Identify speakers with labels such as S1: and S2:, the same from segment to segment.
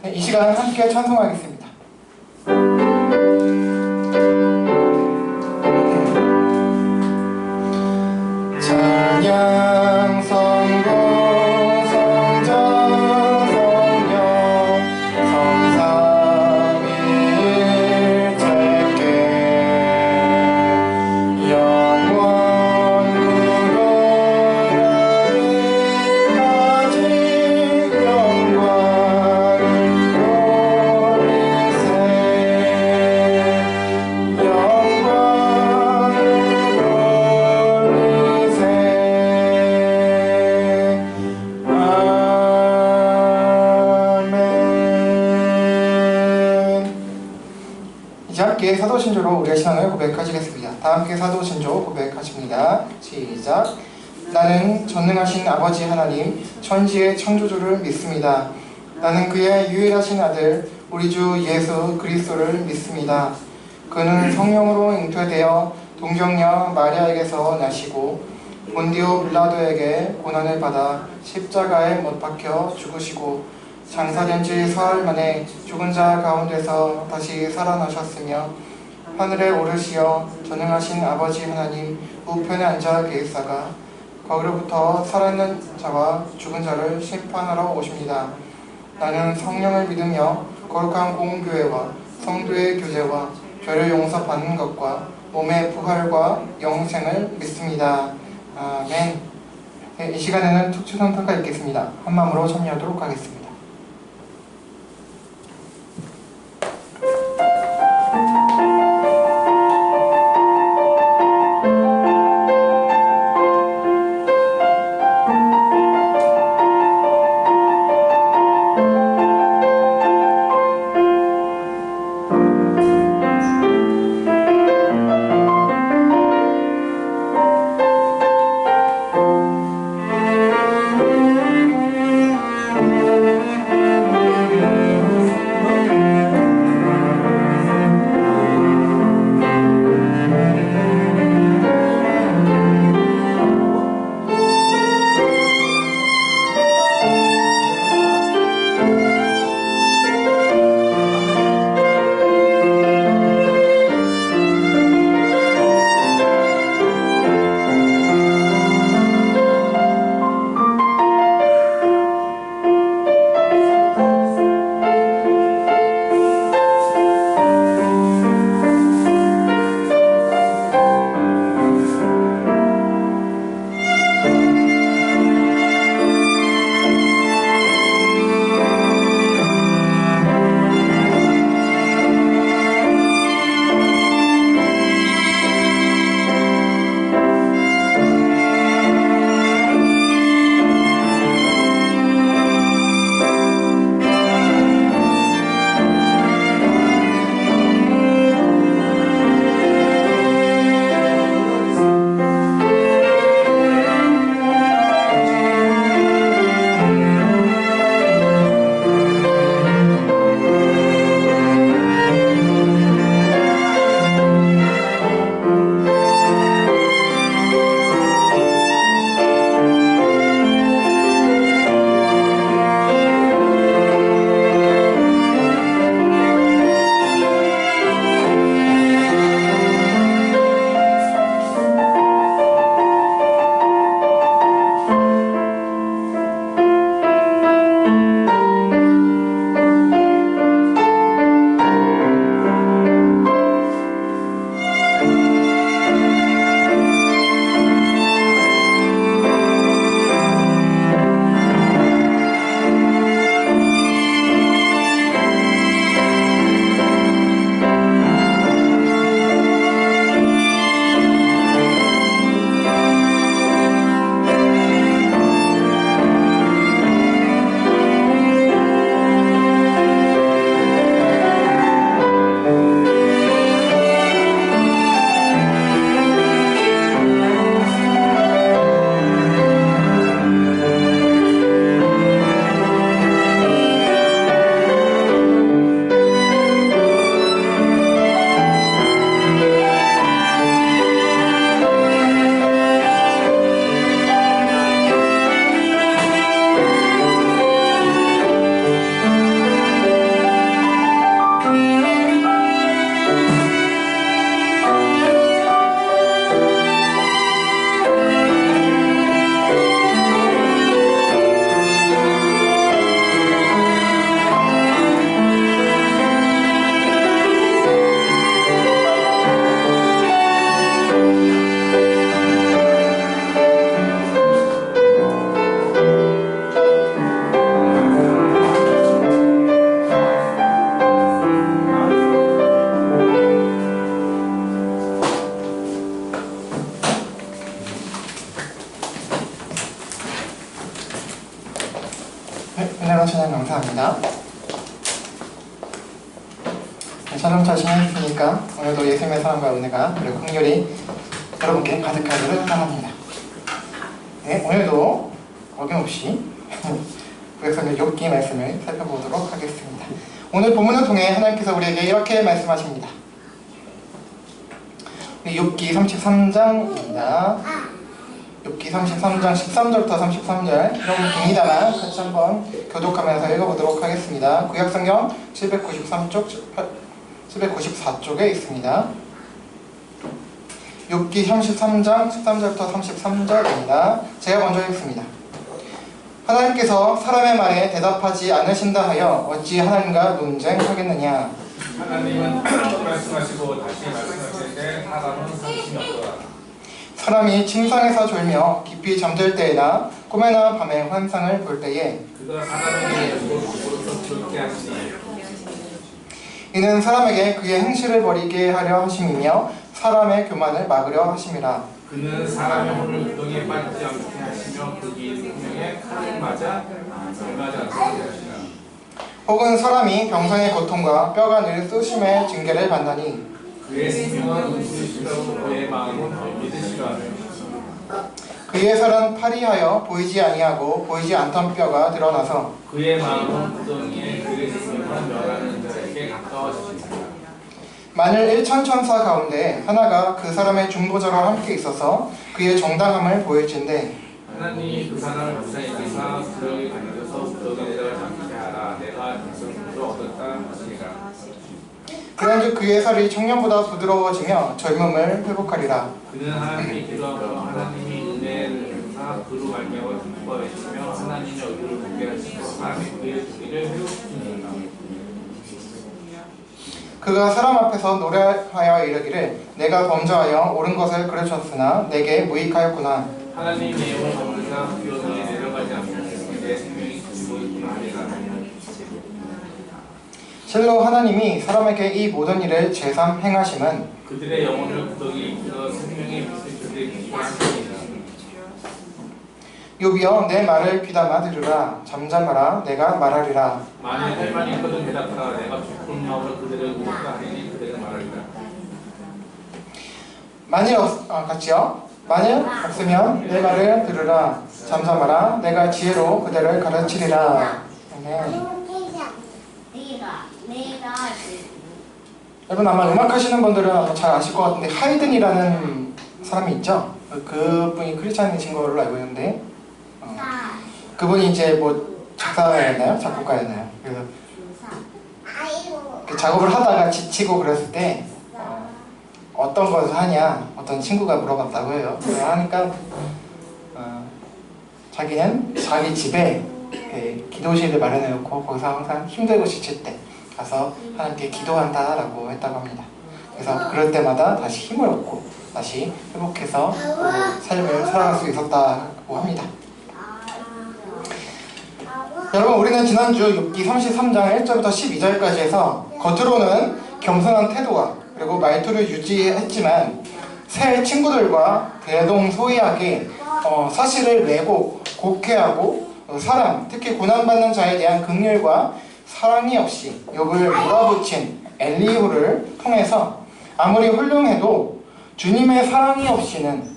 S1: 네, 이 시간 함께 찬송하겠습니다. 찬양 성공 성자 성령 성삼위일체께 영원으로 여기까지 영광을 돌리세 영광을 돌리세 아멘. 이제 함께 사도신조로 우리의 신앙을 고백하시겠습니다. 다 함께 사도신조 고백하십니다. 시작. 나는 전능하신 아버지 하나님 천지의 창조주를 믿습니다. 나는 그의 유일하신 아들 우리 주 예수 그리스도를 믿습니다. 그는 성령으로 잉태되어 동정녀 마리아에게서 나시고 본디오 빌라도에게 고난을 받아 십자가에 못 박혀 죽으시고 장사된 지 사흘 만에 죽은 자 가운데서 다시 살아나셨으며 하늘에 오르시어 전능하신 아버지 하나님 우편에 앉아 계시다가 거기로부터 살아있는 자와 죽은 자를 심판하러 오십니다. 나는 성령을 믿으며 거룩한 공교회와 성도의 교제와 죄를 용서받는 것과 몸의 부활과 영생을 믿습니다. 아멘. 네, 이 시간에는 특수 선포가 있겠습니다. 한 마음으로 참여하도록 하겠습니다. 촬영 잘 진행했으니까 오늘도 예수님의 사랑과 은혜가 그리고 긍휼이 여러분께 가득하기를 바랍니다. 네, 오늘도 어김없이 구약성경 욥기 말씀을 살펴보도록 하겠습니다. 오늘 본문을 통해 하나님께서 우리에게 이렇게 말씀하십니다. 욥기 33장입니다. 욥기 33장 13절부터 33절 좀 깁니다만 같이 한번 교독하면서 읽어보도록 하겠습니다. 구약성경 794쪽에 있습니다. 욥기 33장 13절부터 33절입니다. 제가 먼저 읽습니다. 하나님께서 사람의 말에 대답하지 않으신다 하여 어찌 하나님과 논쟁하겠느냐.
S2: 하나님은 말씀하시고 다시 말씀하실 때 사람은 상심이 없더라.
S1: 사람이 침상에서 졸며 깊이 잠들 때나 꿈에나 밤에 환상을 볼 때에
S2: 그가 사람에게 무릇 그렇게 하시니
S1: 이는 사람에게 그의 행실을 버리게 하려 하심이며 사람의 교만을 막으려 하심이라.
S2: 그는 사람의 혼을 구덩이에 빠지지 않게 하시며 그의 생명에 칼을 맞아 멸망하지 않게 하시라.
S1: 혹은 사람이 병상의 고통과 뼈가 늘 쑤심의 징계를 받나니
S2: 그의 생명은 은수시라고 그의 마음은 믿으시라며
S1: 그의 살은 파리하여 보이지 아니하고 보이지 않던 뼈가 드러나서
S2: 그의 마음은 구덩이에 그의 생명은 멸하는 자에게 가까워지시라.
S1: 만일 1,000천사 가운데 하나가 그 사람의 중보자와 함께 있어서 그의 정당함을 보일진데
S2: 하나님이 그 사람을 무사히 여기사 그를 건져서 구덩이에 내려가지 않게 하라. 내가 백성들도 얻었다 하시니라.
S1: 그런즉 그의 살이 청년보다 부드러워지며 젊음을 회복하리라.
S2: 그는 하나님이 기도하고 하나님이 은혜를 베푸사 그로 말미암아 기뻐하시며 하나님의 얼굴을 보게 하시고 하나님이 그의 주기를 회복시키니라.
S1: 그가 사람 앞에서 노래하여 이르기를 내가 범죄하여 옳은 것을 그르쳤으나 내게 무익하였구나.
S2: 하나님의 영을 범죄자 구덩이에 내려가지 않게 하시니 내 생명이 그치고 있구나 하리라.
S1: 실로 하나님이 사람에게 이 모든 일을 제삼 행하심은
S2: 그들의 영혼을 구덩이에 이끌어 생명의 빛을 그들에게 주게 하시니라.
S1: 욥이여 내 말을 귀담아 들으라. 잠잠하라 내가 말하리라.
S2: 만일 할 말이 있거든 대답하라. 내가 깊은 마음으로 그들을 무엇다 하리니 그들은 말하리라.
S1: 같이요. 만일 없으면 내 말을 들으라. 잠잠하라 내가 지혜로 그대를 가르치리라. 아멘. 여러분 아마 음악 하시는 분들은 아마 잘 아실 것 같은데 하이든이라는 사람이 있죠. 그분이 크리스찬이신 걸로 알고 있는데 그분이 이제 뭐 작사였나요? 작곡가였나요? 그래서 그 작업을 하다가 지치고 그랬을 때 어떤 것을 하냐 어떤 친구가 물어봤다고 해요. 하니까 자기는 자기 집에 기도실을 마련해 놓고 거기서 항상 힘들고 지칠 때 가서 하나님께 기도한다라고 했다고 합니다. 그래서 그럴 때마다 다시 힘을 얻고 다시 회복해서 삶을 살아갈 수 있었다고 합니다. 여러분 우리는 지난주 욥기 33장 1절부터 12절까지 해서 겉으로는 겸손한 태도와 그리고 말투를 유지했지만 새 친구들과 대동소이하게 사실을 내고 곡해하고 사람, 특히 고난받는 자에 대한 긍휼과 사랑이 없이 욥을 몰아붙인 엘리후를 통해서 아무리 훌륭해도 주님의 사랑이 없이는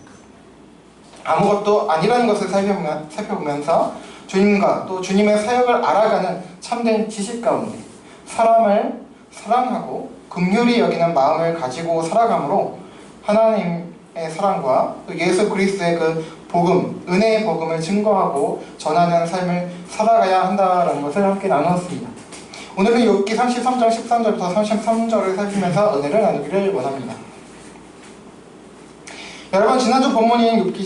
S1: 아무것도 아니라는 것을 살펴보면서 주님과 또 주님의 사역을 알아가는 참된 지식 가운데 사람을 사랑하고 긍휼히 여기는 마음을 가지고 살아감으로 하나님의 사랑과 또 예수 그리스도의 그 복음, 은혜의 복음을 증거하고 전하는 삶을 살아가야 한다는 것을 함께 나누었습니다. 오늘은 욥기 33장 13절부터 33절을 살피면서 은혜를 나누기를 원합니다. 여러분 지난주 본문인 욥기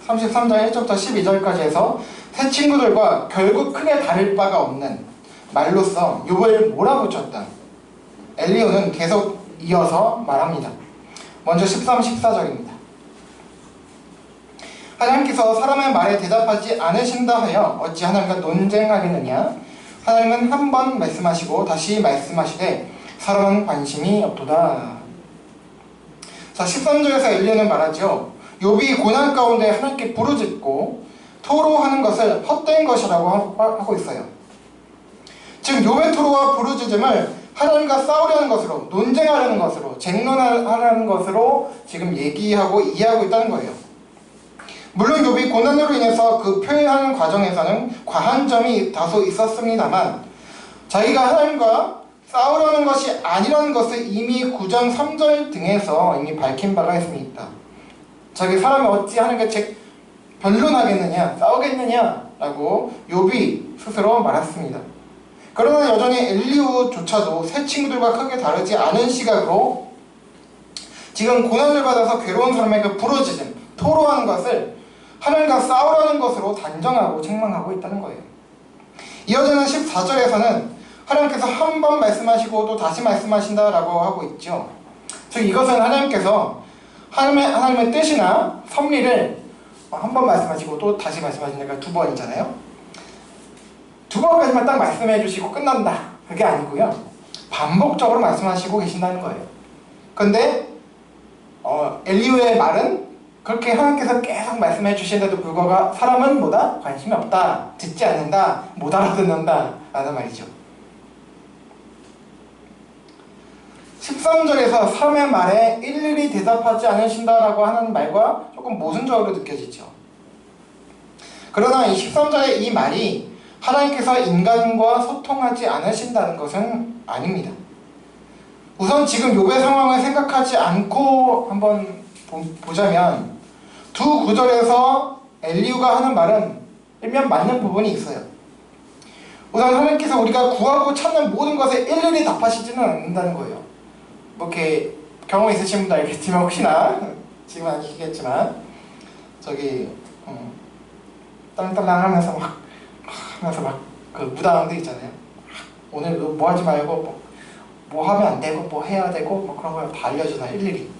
S1: 33장 1절부터 12절까지 해서 새 친구들과 결국 크게 다를 바가 없는 말로써 욥을 몰아붙였던 엘리후는 계속 이어서 말합니다. 먼저 13, 14절입니다. 하나님께서 사람의 말에 대답하지 않으신다 하여 어찌 하나님과 논쟁하겠느냐. 하나님은 한 번 말씀하시고 다시 말씀하시되 사람은 관심이 없도다. 자 13절에서 엘리후는 말하죠. 욥이 고난 가운데 하나님께 부르짖고 토로하는 것을 헛된 것이라고 하고 있어요. 즉 욥의 토로와 부르짖음을 하나님과 싸우려는 것으로, 논쟁하려는 것으로, 쟁론하려는 것으로 지금 얘기하고 이해하고 있다는 거예요. 물론 욥이 고난으로 인해서 그 표현하는 과정에서는 과한 점이 다소 있었습니다만 자기가 하나님과 싸우려는 것이 아니라는 것을 이미 9장 3절 등에서 이미 밝힌 바가 있습니다. 자기 사람이 어찌 하는 게 변론하겠느냐, 싸우겠느냐 라고 욥이 스스로 말했습니다. 그러나 여전히 엘리후조차도 새 친구들과 크게 다르지 않은 시각으로 지금 고난을 받아서 괴로운 사람에게 부르짖음, 토로하는 것을 하나님과 싸우려는 것으로 단정하고 책망하고 있다는 거예요. 이어지는 14절에서는 하나님께서 한 번 말씀하시고 또 다시 말씀하신다라고 하고 있죠. 즉 이것은 하나님께서 하나님의 뜻이나 섭리를 한 번 말씀하시고 또 다시 말씀하신다니까 두 번이잖아요. 두 번까지만 딱 말씀해 주시고 끝난다. 그게 아니고요. 반복적으로 말씀하시고 계신다는 거예요. 그런데 엘리후의 말은 그렇게 하나님께서 계속 말씀해 주시는데도 불구하고 사람은 뭐다? 관심이 없다. 듣지 않는다. 못 알아듣는다. 라는 말이죠. 13절에서 사람의 말에 일일이 대답하지 않으신다라고 하는 말과 조금 모순적으로 느껴지죠. 그러나 이 13절의 이 말이 하나님께서 인간과 소통하지 않으신다는 것은 아닙니다. 우선 지금 욥의 상황을 생각하지 않고 한번 보자면 두 구절에서 엘리후가 하는 말은 일면 맞는 부분이 있어요. 우선 하나님께서 우리가 구하고 찾는 모든 것에 일일이 답하시지는 않는다는 거예요. 뭐 이렇게 경험 있으신 분도 알겠지만 혹시나 지금 아시겠지만 저기 딸랑딸랑 하면서 막 그 무당들 있잖아요. 오늘 뭐 하지 말고 뭐 하면 안 되고 뭐 해야 되고 뭐 그런 걸 다 알려주나 일일이.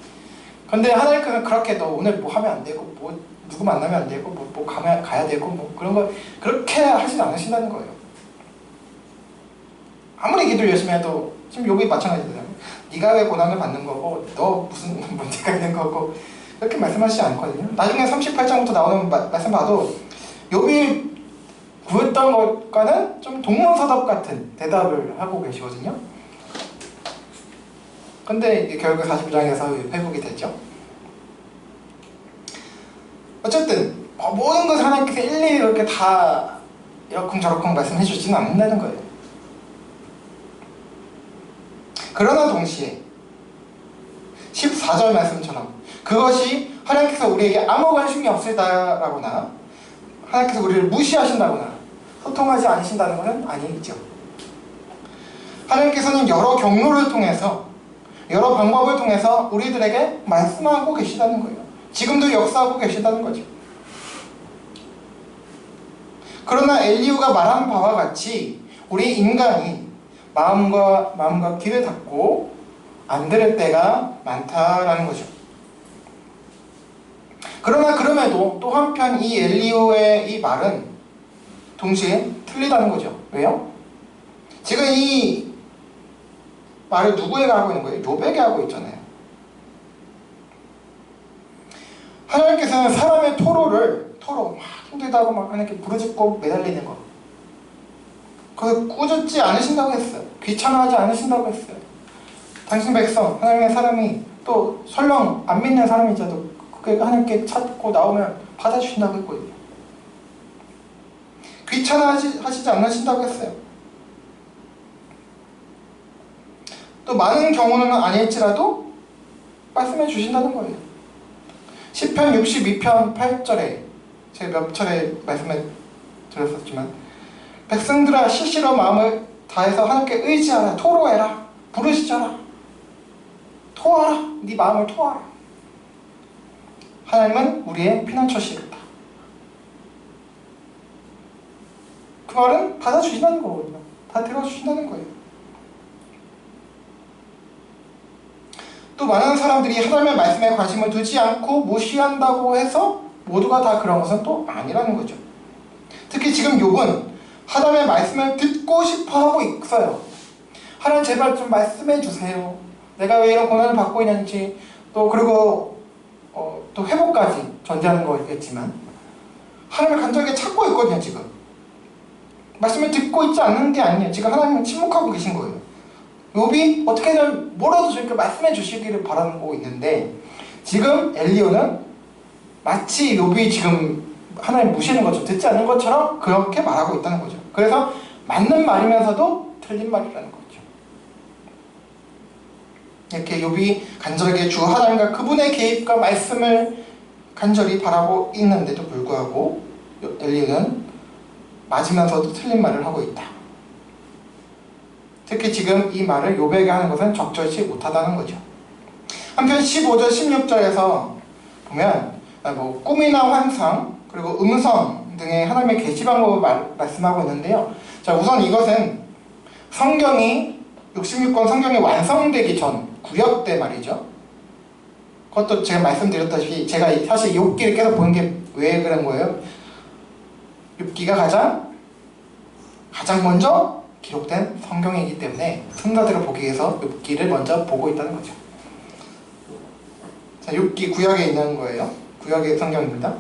S1: 근데 하나님께서는 그렇게 너 오늘 뭐 하면 안 되고 뭐 누구 만나면 안 되고 뭐 가야 되고 뭐 그런 거 그렇게 하진 않으신다는 거예요. 아무리 기도를 열심히 해도 지금 욥이 마찬가지잖아요. 네가 왜 고난을 받는 거고 너 무슨 문제가 있는 거고 그렇게 말씀하시지 않거든요. 나중에 38장부터 나오는 말씀 봐도 욥이 구했던 것과는 좀 동문서답 같은 대답을 하고 계시거든요. 근데 결국 49장에서 회복이 됐죠. 어쨌든 모든 것을 하나님께서 일일이 이렇게 다 이러쿵저러쿵 말씀해 주지는 않는다는 거예요. 그러나 동시에 14절 말씀처럼 그것이 하나님께서 우리에게 아무 관심이 없으시다라거나 하나님께서 우리를 무시하신다거나 소통하지 않으신다는 것은 아니죠. 하나님께서는 여러 경로를 통해서 여러 방법을 통해서 우리들에게 말씀하고 계시다는 거예요. 지금도 역사하고 계시다는 거죠. 그러나 엘리후가 말한 바와 같이 우리 인간이 마음과 귀를 닫고 안 들을 때가 많다라는 거죠. 그러나 그럼에도 또 한편 이 엘리후의 이 말은 동시에 틀리다는 거죠. 왜요? 지금 이 말을 누구에게 하고 있는 거예요? 욥에게 하고 있잖아요. 하나님께서는 사람의 토로 막 힘들다고 막 하나님께 부르짖고 매달리는 거 그걸 꾸짖지 않으신다고 했어요. 귀찮아하지 않으신다고 했어요. 당신 백성, 하나님의 사람이 또 설령 안 믿는 사람이자도 그게 하나님께 찾고 나오면 받아주신다고 했거든요. 귀찮아하시지 않으신다고 했어요. 또 많은 경우는 아닐지라도 말씀해 주신다는 거예요. 시편 62편 8절에 제가 몇 차례 말씀해 드렸었지만 백성들아 시시로 마음을 다해서 하나님께 의지하라. 토로해라. 부르짖어라. 토하라. 네 마음을 토하라. 하나님은 우리의 피난처시겠다. 그 말은 받아주신다는 거거든요. 다 들어주신다는 거예요. 또 많은 사람들이 하나님의 말씀에 관심을 두지 않고 무시한다고 해서 모두가 다 그런 것은 또 아니라는 거죠. 특히 지금 욥은 하나님의 말씀을 듣고 싶어 하고 있어요. 하나님 제발 좀 말씀해 주세요. 내가 왜 이런 고난을 받고 있는지 또 그리고 또 회복까지 전제하는 거겠지만 하나님을 간절하게 찾고 있거든요. 지금 말씀을 듣고 있지 않는 게 아니에요. 지금 하나님은 침묵하고 계신 거예요. 욥이 어떻게든 뭐라도 저렇게 말씀해 주시기를 바라고 있는데 지금 엘리야는 마치 욥이 지금 하나님 무시하는 것처럼 듣지 않는 것처럼 그렇게 말하고 있다는 거죠. 그래서 맞는 말이면서도 틀린 말이라는 거죠. 이렇게 욥이 간절하게 주 하나님과 그분의 개입과 말씀을 간절히 바라고 있는데도 불구하고 엘리야는 맞으면서도 틀린 말을 하고 있다. 특히 지금 이 말을 욥에게 하는 것은 적절치 못하다는 거죠. 한편 15절 16절에서 보면 뭐 꿈이나 환상 그리고 음성 등의 하나님의 계시 방법을 말씀하고 있는데요. 자, 우선 이것은 성경이 66권 성경이 완성되기 전 구약 때 말이죠. 그것도 제가 말씀드렸다시피 제가 사실 욥기를 계속 보는 게 왜 그런 거예요? 욥기가 가장 먼저 기록된 성경이기 때문에 순서대로 보기 위해서 욥기를 먼저 보고 있다는 거죠. 자, 욥기 구약에 있는 거예요. 구약의 성경입니다.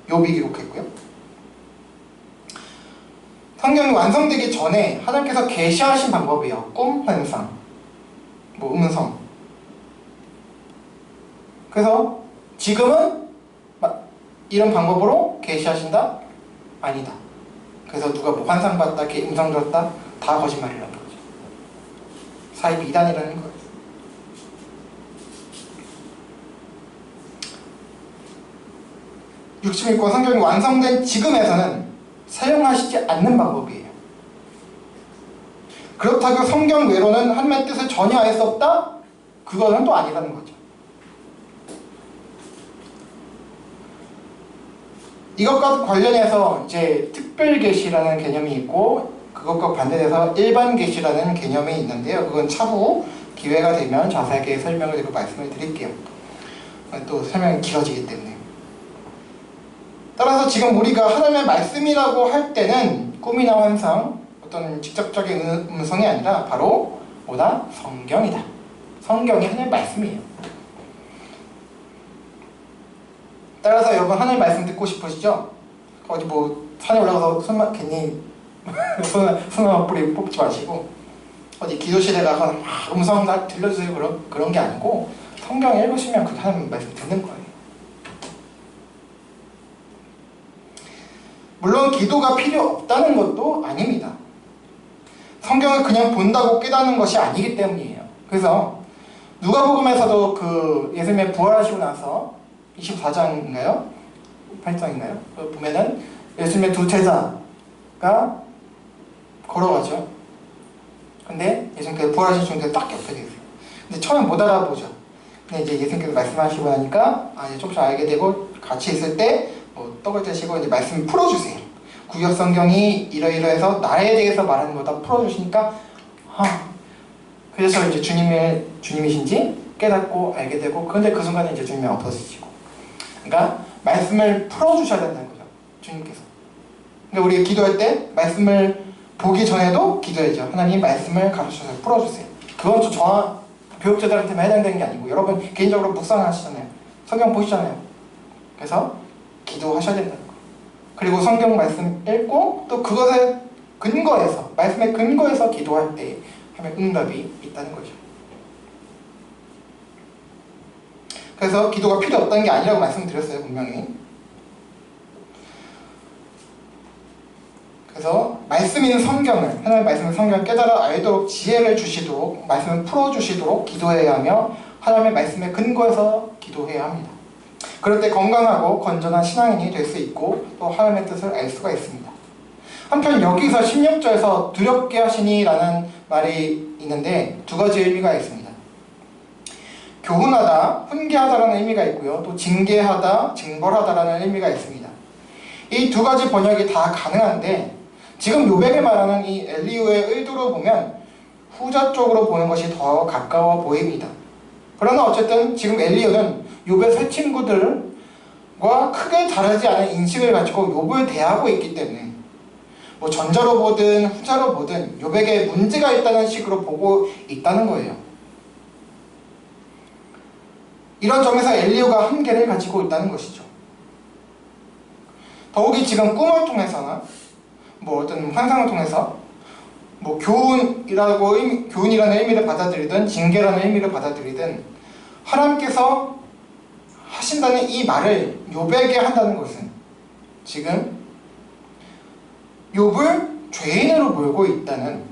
S1: 욥이 기록했고요. 성경이 완성되기 전에 하나님께서 계시하신 방법이에요. 꿈, 환상, 뭐 음성. 그래서 지금은 이런 방법으로 계시하신다? 아니다. 그래서 누가 뭐 환상 봤다, 음성 들었다? 다 거짓말이라는 거죠. 사입 이단이라는 거예요. (66권) 성경이 완성된 지금에서는 사용하시지 않는 방법이에요. 그렇다고 성경 외로는 하나님의 뜻을 전혀 알 수 없다? 그거는 또 아니라는 거죠. 이것과 관련해서 이제 특별 계시라는 개념이 있고 그것과 반대돼서 일반 계시라는 개념이 있는데요. 그건 차후 기회가 되면 자세하게 설명을 드리고 말씀을 드릴게요. 또 설명이 길어지기 때문에. 따라서 지금 우리가 하나님의 말씀이라고 할 때는 꿈이나 환상, 어떤 직접적인 음성이 아니라 바로 뭐다? 성경이다. 성경이 하나님의 말씀이에요. 따라서 여러분 하나님의 말씀 듣고 싶으시죠? 어디 뭐 산에 올라가서 괜히 손 뿌리 뽑지 마시고 어디 기도실에 가서 음성 다 들려주세요 그런 게 아니고 성경 읽으시면 그렇게 하나님 말씀 듣는 거예요. 물론 기도가 필요 없다는 것도 아닙니다. 성경을 그냥 본다고 깨닫는 것이 아니기 때문이에요. 그래서 누가복음에서도 그 예수님의 부활하시고 나서 24장인가요? 8장인가요? 보면은 예수님의 두 제자가 걸어가죠. 근데 예수님께서 부활하신 중에 딱 옆에 계세요. 근데 처음에 못 알아보죠. 근데 이제 예수님께서 말씀하시고 나니까 이제 조금씩 알게 되고 같이 있을 때 뭐 떡을 드시고 이제 말씀을 풀어주세요. 구약 성경이 이러이러해서 나에 대해서 말하는 거다 풀어주시니까 그래서 이제 주님이신지 깨닫고 알게 되고 그런데 그 순간에 이제 주님이 없어지시고 그러니까 말씀을 풀어주셔야 된다는 거죠. 주님께서. 그러니까 우리가 기도할 때 말씀을 보기 전에도 기도해야죠. 하나님 말씀을 가르쳐서 풀어주세요. 그건 저 교육자들한테만 해당되는 게 아니고 여러분 개인적으로 묵상하시잖아요. 성경 보시잖아요. 그래서 기도하셔야 된다는 거예요. 그리고 성경 말씀 읽고 또 그것에 근거해서 말씀의 근거해서 기도할 때 하면 응답이 있다는 거죠. 그래서 기도가 필요 없다는 게 아니라고 말씀드렸어요. 분명히. 그래서 말씀인 성경을 하나님의 말씀인 성경을 깨달아 알도록 지혜를 주시도록 말씀을 풀어주시도록 기도해야 하며 하나님의 말씀에 근거해서 기도해야 합니다. 그럴 때 건강하고 건전한 신앙인이 될 수 있고 또 하나님의 뜻을 알 수가 있습니다. 한편 여기서 16절에서 두렵게 하시니 라는 말이 있는데 두 가지 의미가 있습니다. 교훈하다, 훈계하다라는 의미가 있고요. 또 징계하다, 징벌하다라는 의미가 있습니다. 이 두 가지 번역이 다 가능한데 지금 욥에게 말하는 이 엘리후의 의도로 보면 후자 쪽으로 보는 것이 더 가까워 보입니다. 그러나 어쨌든 지금 엘리후는 욥의 세 친구들과 크게 다르지 않은 인식을 가지고 욥을 대하고 있기 때문에 뭐 전자로 보든 후자로 보든 욥에게 문제가 있다는 식으로 보고 있다는 거예요. 이런 점에서 엘리후가 한계를 가지고 있다는 것이죠. 더욱이 지금 꿈을 통해서나 뭐 어떤 환상을 통해서 뭐 교훈이라는 의미를 받아들이든 징계라는 의미를 받아들이든 하나님께서 하신다는 이 말을 욥에게 한다는 것은 지금 욥을 죄인으로 몰고 있다는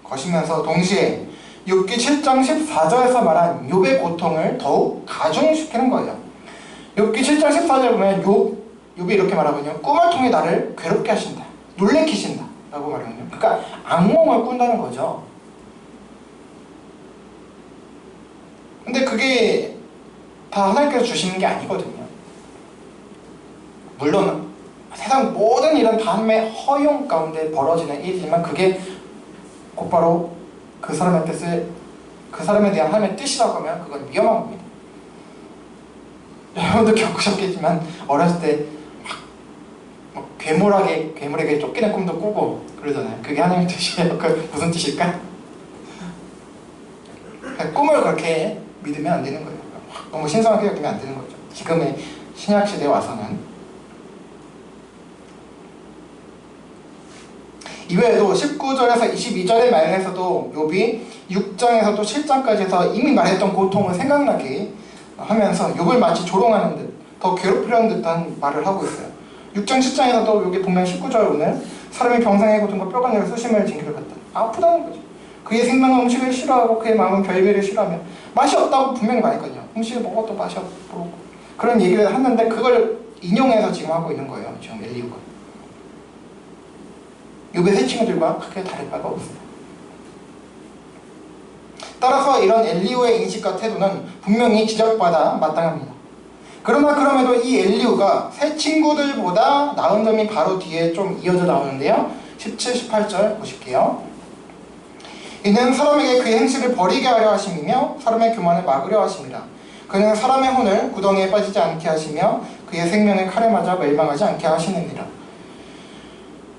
S1: 것이면서 동시에 욥기 7장 14절에서 말한 욥의 고통을 더욱 가중시키는 거예요. 욥기 7장 14절에 보면 욥이 이렇게 말하거든요. 꿈을 통해 나를 괴롭게 하신다. 놀래키신다. 라고 말하거든요. 그러니까 악몽을 꾼다는 거죠. 근데 그게 다 하나님께서 주시는 게 아니거든요. 물론 세상 모든 일은 다 하나님의 허용 가운데 벌어지는 일이지만 그게 곧바로 그 사람의 뜻을, 그 사람에 대한 하나님의 뜻이라고 하면 그건 위험한 겁니다. 여러분도 겪으셨겠지만 어렸을 때 막 괴물에게 쫓기는 꿈도 꾸고 그러잖아요. 그게 하나님의 뜻이에요. 그 무슨 뜻일까? 꿈을 그렇게 믿으면 안 되는 거예요. 너무 신성하게 여기면 안 되는 거죠. 지금의 신약 시대에 와서는. 이외에도 19절에서 22절의 말에서도 욥이 6장에서 또 7장까지 해서 이미 말했던 고통을 생각나게 하면서 욥을 마치 조롱하는 듯, 더 괴롭히려는 듯한 말을 하고 있어요. 6장 7장에서도 여기 보면 19절 오늘 사람이 병상의 고통과 뼈가 내려 수심을 징계를 받다. 아프다는 거죠. 그의 생명은 음식을 싫어하고 그의 마음은 별미를 싫어하며 맛이 없다고 분명히 말했거든요. 음식을 먹어도 맛이 없고 그런 얘기를 했는데 그걸 인용해서 지금 하고 있는 거예요. 지금 엘리후가. 욥의 세 친구들과 크게 다를 바가 없습니다. 따라서 이런 엘리후의 인식과 태도는 분명히 지적받아 마땅합니다. 그러나 그럼에도 이 엘리후가 세 친구들보다 나은 점이 바로 뒤에 좀 이어져 나오는데요. 17, 18절 보실게요. 이는 사람에게 그의 행실을 버리게 하려 하심이며 사람의 교만을 막으려 하심이라. 그는 사람의 혼을 구덩이에 빠지지 않게 하시며 그의 생명을 칼에 맞아 멸망하지 않게 하시느니라.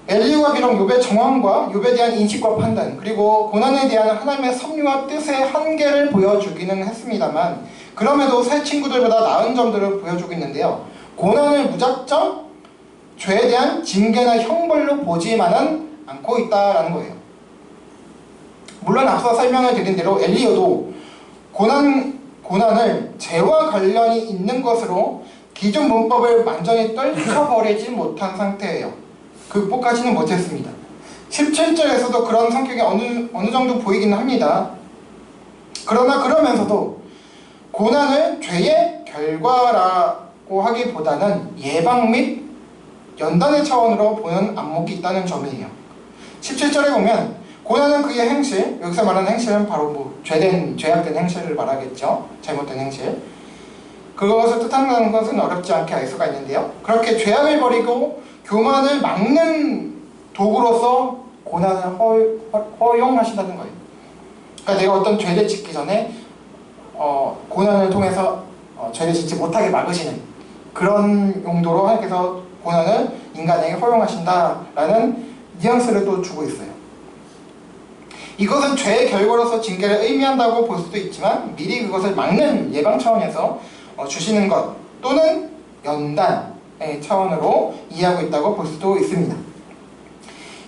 S1: 엘리후가 비록 욥의 정황과 욥에 대한 인식과 판단 그리고 고난에 대한 하나님의 섭리와 뜻의 한계를 보여주기는 했습니다만 그럼에도 새 친구들보다 나은 점들을 보여주고 있는데요. 고난을 무작정 죄에 대한 징계나 형벌로 보지만은 않고 있다라는 거예요. 물론 앞서 설명을 드린 대로 엘리후도 고난을 죄와 관련이 있는 것으로 기존 문법을 완전히 떨쳐버리지 못한 상태예요. 극복하지는 못했습니다. 17절에서도 그런 성격이 어느 정도 보이긴 합니다. 그러나 그러면서도 고난을 죄의 결과라고 하기보다는 예방 및 연단의 차원으로 보는 안목이 있다는 점이에요. 17절에 보면 고난은 그의 행실, 여기서 말하는 행실은 바로 뭐 죄악된 행실을 말하겠죠. 잘못된 행실. 그것을 뜻한다는 것은 어렵지 않게 알 수가 있는데요. 그렇게 죄악을 버리고 교만을 막는 도구로서 고난을 허용하신다는 거예요. 그러니까 내가 어떤 죄를 짓기 전에 고난을 통해서 죄를 짓지 못하게 막으시는 그런 용도로 하나님께서 고난을 인간에게 허용하신다라는 뉘앙스를 또 주고 있어요. 이것은 죄의 결과로서 징계를 의미한다고 볼 수도 있지만 미리 그것을 막는 예방 차원에서 주시는 것 또는 연단의 차원으로 이해하고 있다고 볼 수도 있습니다.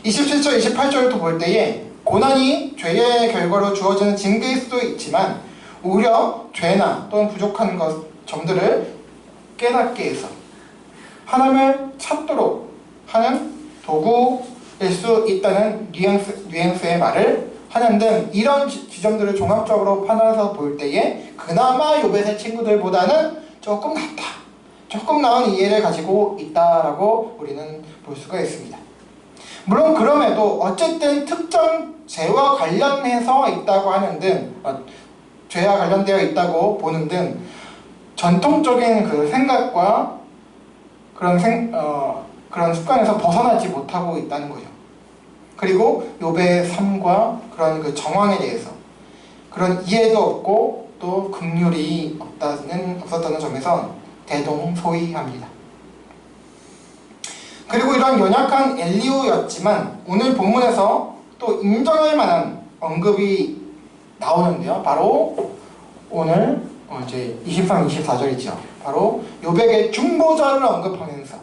S1: 27절, 28절을 또 볼 때에 고난이 죄의 결과로 주어지는 징계일 수도 있지만 오히려 죄나 또는 부족한 점들을 깨닫게 해서 하나님을 찾도록 하는 도구일 수 있다는 뉘앙스의 말을 하는 등 이런 지점들을 종합적으로 판단해서 볼 때에 그나마 욥의 세 친구들보다는 조금 낫다, 조금 나은 이해를 가지고 있다라고 우리는 볼 수가 있습니다. 물론 그럼에도 어쨌든 특정 죄와 관련해서 있다고 하는 등 죄와 관련되어 있다고 보는 등 전통적인 그 생각과 그런 습관에서 벗어나지 못하고 있다는 거예요. 그리고 욥의 삶과 그런 그 정황에 대해서 그런 이해도 없고 또 긍휼이 없었다는 점에서 대동소이합니다. 그리고 이런 연약한 엘리후였지만 오늘 본문에서 또 인정할 만한 언급이 나오는데요. 바로 오늘 이제 23, 24절이죠. 바로 욥에게 중보자를 언급하면서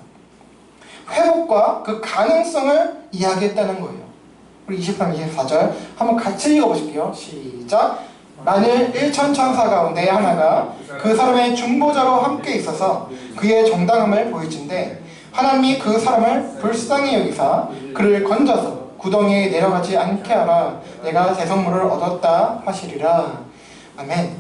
S1: 회복과 그 가능성을 이야기했다는 거예요. 그리고 23, 24절 한번 같이 읽어보실게요. 시작. 만일 1천 천사 가운데 하나가 그 사람의 중보자로 함께 있어서 그의 정당함을 보일진데 하나님이 그 사람을 불쌍히 여기사 그를 건져서 구덩이에 내려가지 않게 하라. 내가 대성물을 얻었다 하시리라. 아멘.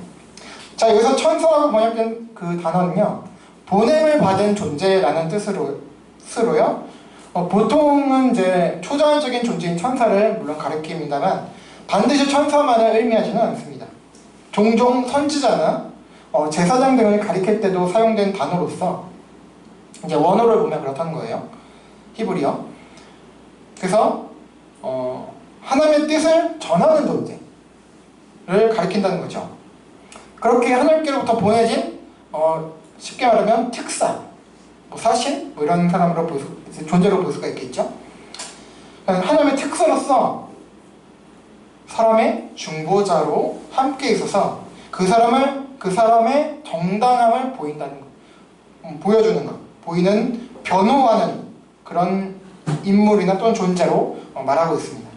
S1: 자, 여기서 천사라고 번역된 그 단어는요, 보냄을 받은 존재라는 뜻으로요. 보통은 이제 초자연적인 존재인 천사를 물론 가리킵니다만 반드시 천사만을 의미하지는 않습니다. 종종 선지자나 제사장 등을 가리킬 때도 사용된 단어로서 이제 원어를 보면 그렇다는 거예요. 히브리어. 그래서 하나님의 뜻을 전하는 존재를 가리킨다는 거죠. 그렇게 하나님께로부터 보내진 쉽게 말하면 특사, 사신 이런 사람으로 존재로 볼 수가 있겠죠. 하나님의 특사로서 사람의 중보자로 함께 있어서 그 사람의 정당함을 보인다는 것, 보여주는 것, 보이는 변호하는 그런 인물이나 또는 존재로 말하고 있습니다.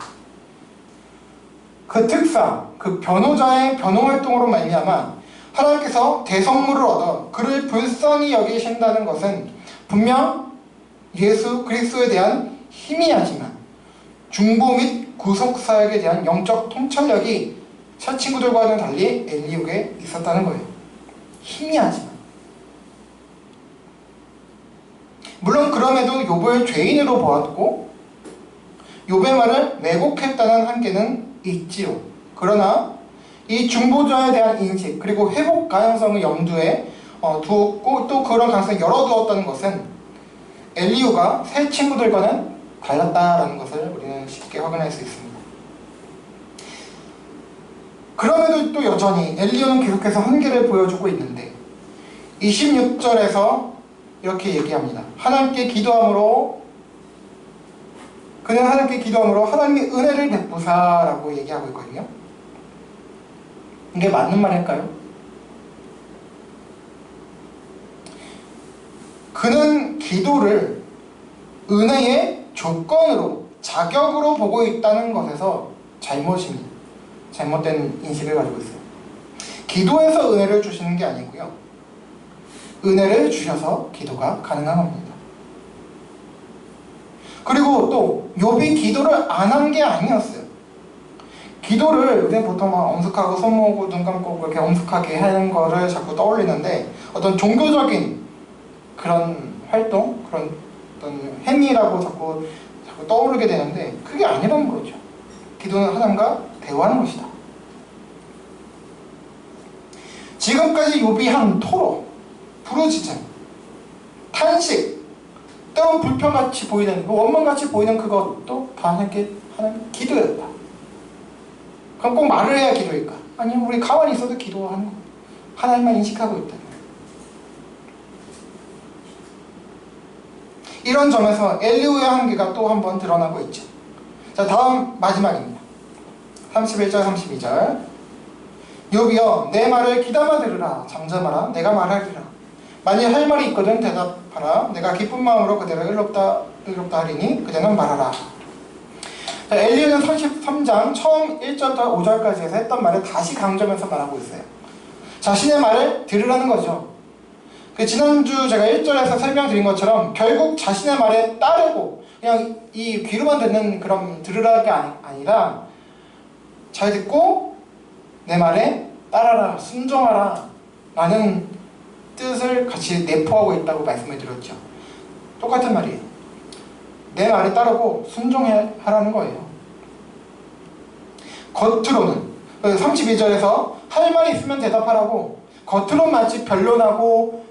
S1: 그 특사, 그 변호자의 변호 활동으로 말미암아 하나님께서 대성물을 얻어 그를 불쌍히 여기신다는 것은 분명 예수 그리스도에 대한 희미하지만 중보 및 구속사역에 대한 영적 통찰력이 새 친구들과는 달리 엘리후에 있었다는 거예요. 희미하지만. 물론 그럼에도 욥을 죄인으로 보았고 욥의 말을 왜곡했다는 한계는 있지요. 그러나 이 중보자에 대한 인식 그리고 회복 가능성을 염두에 두었고 또 그런 가능성을 열어두었다는 것은 엘리후가 새 친구들과는 달랐다라는 것을 우리는 쉽게 확인할 수 있습니다. 그럼에도 또 여전히 엘리후는 계속해서 한계를 보여주고 있는데 26절에서 이렇게 얘기합니다. 그는 하나님께 기도함으로 하나님의 은혜를 베푸사라고 얘기하고 있거든요. 이게 맞는 말일까요? 그는 기도를 은혜의 조건으로, 자격으로 보고 있다는 것에서 잘못입니다. 잘못된 인식을 가지고 있어요. 기도에서 은혜를 주시는 게 아니고요. 은혜를 주셔서 기도가 가능한 겁니다. 그리고 또 욥이 기도를 안 한 게 아니었어요. 기도를 우리는 보통 막 엄숙하고 손 모으고 눈 감고 그렇게 엄숙하게 하는 거를 자꾸 떠올리는데 어떤 종교적인 그런 활동, 그런 어떤 행위라고 자꾸 떠오르게 되는데 그게 아니라는 거죠. 기도는 하나님과 대화하는 것이다. 지금까지 욥이 한 토로, 부르짖음, 탄식, 때론 불평같이 보이는, 원망같이 보이는 그것도 다 하나님께 하는 기도였다. 그럼 꼭 말을 해야 기도일까? 아니면 우리 가만히 있어도 기도하는 거. 하나님만 인식하고 있다. 이런 점에서 엘리후의 한계가 또 한 번 드러나고 있죠. 자, 다음 마지막입니다. 31절 32절. 욥이여 내 말을 귀담아 들으라. 잠잠하라. 내가 말하리라. 만일 할 말이 있거든 대답하라. 내가 기쁜 마음으로 그대로 의롭다 하리니 그대는 말하라. 자, 엘리후는 33장 처음 1절부터 5절까지 해서 했던 말을 다시 강조하면서 말하고 있어요. 자신의 말을 들으라는 거죠. 지난주 제가 1절에서 설명드린 것처럼 결국 자신의 말에 따르고 그냥 이 귀로만 듣는 그런 들으라가 아니라 잘 듣고 내 말에 따라라, 순종하라 라는 뜻을 같이 내포하고 있다고 말씀을 드렸죠. 똑같은 말이에요. 내 말에 따르고 순종하라는 거예요. 겉으로는 32절에서 할 말이 있으면 대답하라고 겉으로는 마치 변론하고